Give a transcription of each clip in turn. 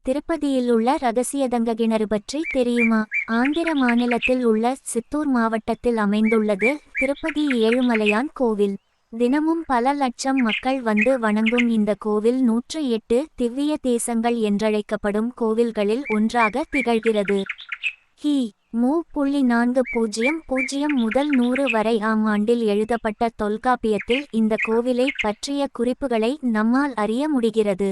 திருப்பதியில் உள்ள ரகசிய தங்க கிணறு பற்றி தெரியுமா? ஆந்திர மாநிலத்தில் உள்ள சித்தூர் மாவட்டத்தில் அமைந்துள்ளது திருப்பதி ஏழுமலையான் கோவில். தினமும் பல லட்சம் மக்கள் வந்து வணங்கும் இந்த கோவில் 108 திவ்ய தேசங்கள் என்றழைக்கப்படும் கோவில்களில் ஒன்றாக திகழ்கிறது. கி. மு. 400 முதல் 100 வரை ஆண்டில் எழுதப்பட்ட தொல்காப்பியத்தில் இந்த கோவிலை பற்றிய குறிப்புகளை நம்மால் அறிய முடிகிறது.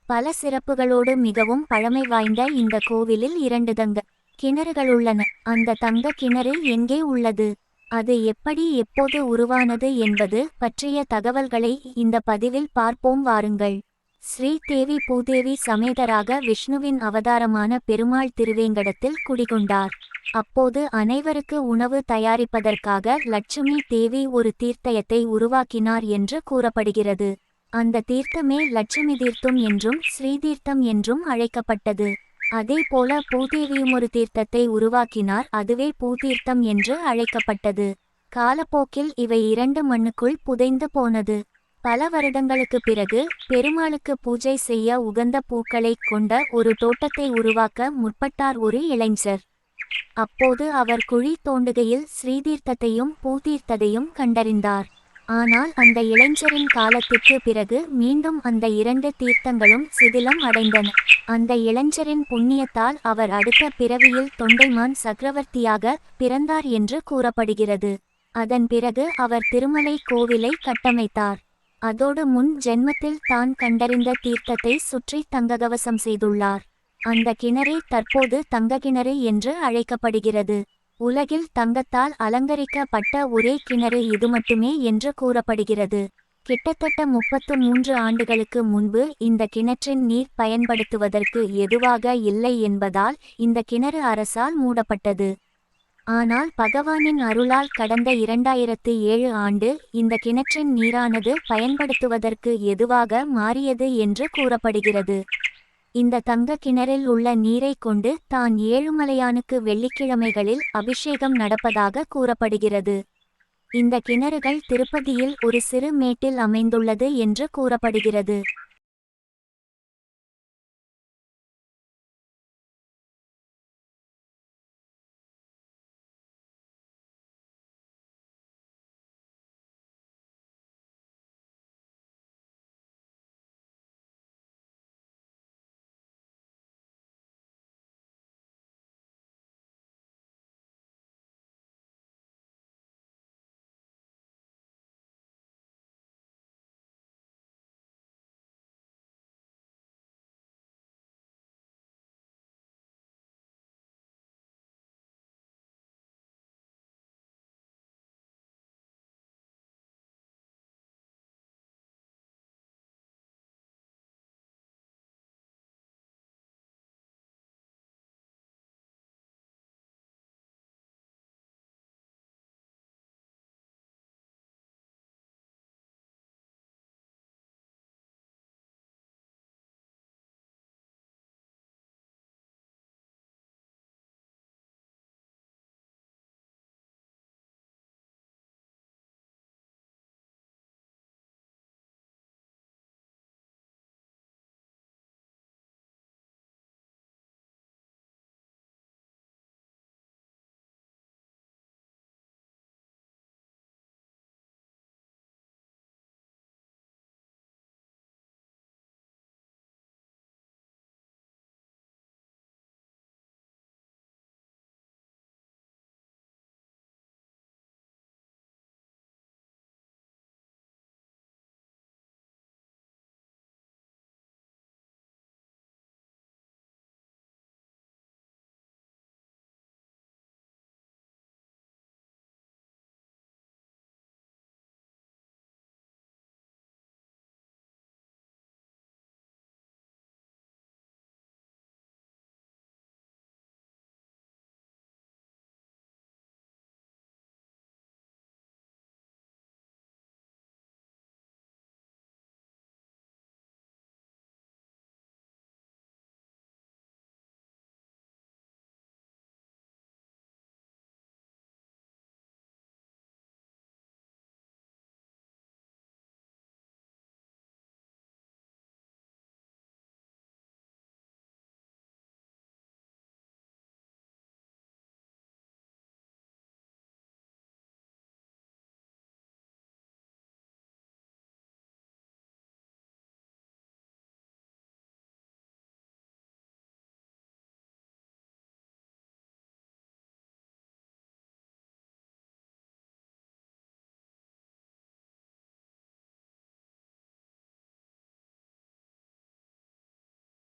பல சிறப்புகளோடு மிகவும் பழமை வாய்ந்த இந்த கோவிலில் 2 தங்க கிணறுகளுள்ளன. அந்த தங்க கிணறு எங்கே உள்ளது, அது எப்படி எப்போது உருவானது என்பது பற்றிய தகவல்களை இந்த பதிவில் பார்ப்போம் வாருங்கள். ஸ்ரீ தேவி பூதேவி சமேதராக விஷ்ணுவின் அவதாரமான பெருமாள் திருவேங்கடத்தில் குடிகொண்டார். அப்போது அனைவருக்கு உணவு தயாரிப்பதற்காக லட்சுமி தேவி ஒரு தீர்த்தயத்தை உருவாக்கினார் என்று கூறப்படுகிறது. அந்த தீர்த்தமே லட்சுமி தீர்த்தம் என்றும் ஸ்ரீதீர்த்தம் என்றும் அழைக்கப்பட்டது. அதே போல பூதேவியும் ஒரு தீர்த்தத்தை உருவாக்கினார், அதுவே பூதீர்த்தம் என்று அழைக்கப்பட்டது. காலப்போக்கில் இவை 2 மண்ணுக்குள் புதைந்து போனது. பல வருடங்களுக்கு பிறகு பெருமாளுக்கு பூஜை செய்ய உகந்த பூக்களை கொண்ட ஒரு தோட்டத்தை உருவாக்க முற்பட்டார் ஒரு இளைஞர். அப்போது அவர் குழி தோண்டுகையில் ஸ்ரீதீர்த்தத்தையும் பூதீர்த்தத்தையும் கண்டறிந்தார். ஆனால் அந்த இளைஞரின் காலத்திற்கு பிறகு மீண்டும் அந்த 2 தீர்த்தங்களும் சிதிலம் அடைந்தன. அந்த இளைஞரின் புண்ணியத்தால் அவர் அடுத்த பிறவியில் தொண்டைமான் சக்கரவர்த்தியாக பிறந்தார் என்று கூறப்படுகிறது. அதன் பிறகு அவர் திருமலை கோவிலை கட்டமைத்தார். அதோடு முன் ஜென்மத்தில் தான் கண்டறிந்த தீர்த்தத்தை சுற்றி தங்ககவசம் செய்துள்ளார். அந்த கிணறே தற்போது தங்க கிணறு என்று அழைக்கப்படுகிறது. உலகில் தங்கத்தால் அலங்கரிக்கப்பட்ட ஒரே கிணறு இது மட்டுமே என்று கூறப்படுகிறது. கிட்டத்தட்ட 33 ஆண்டுகளுக்கு முன்பு இந்த கிணற்றின் நீர் பயன்படுத்துவதற்கு எதுவாக இல்லை என்பதால் இந்த கிணறு அரசால் மூடப்பட்டது. ஆனால் பகவானின் அருளால் கடந்த 2007 ஆண்டு இந்த கிணற்றின் நீரானது பயன்படுத்துவதற்கு எதுவாக மாறியது என்று கூறப்படுகிறது. இந்த தங்க கிணறில் உள்ள நீரை கொண்டு தான் ஏழுமலையானுக்கு வெள்ளிக்கிழமைகளில் அபிஷேகம் நடப்பதாக கூறப்படுகிறது. இந்த கிணறுகள் திருப்பதியில் ஒரு சிறு மேட்டில் அமைந்துள்ளது என்று கூறப்படுகிறது.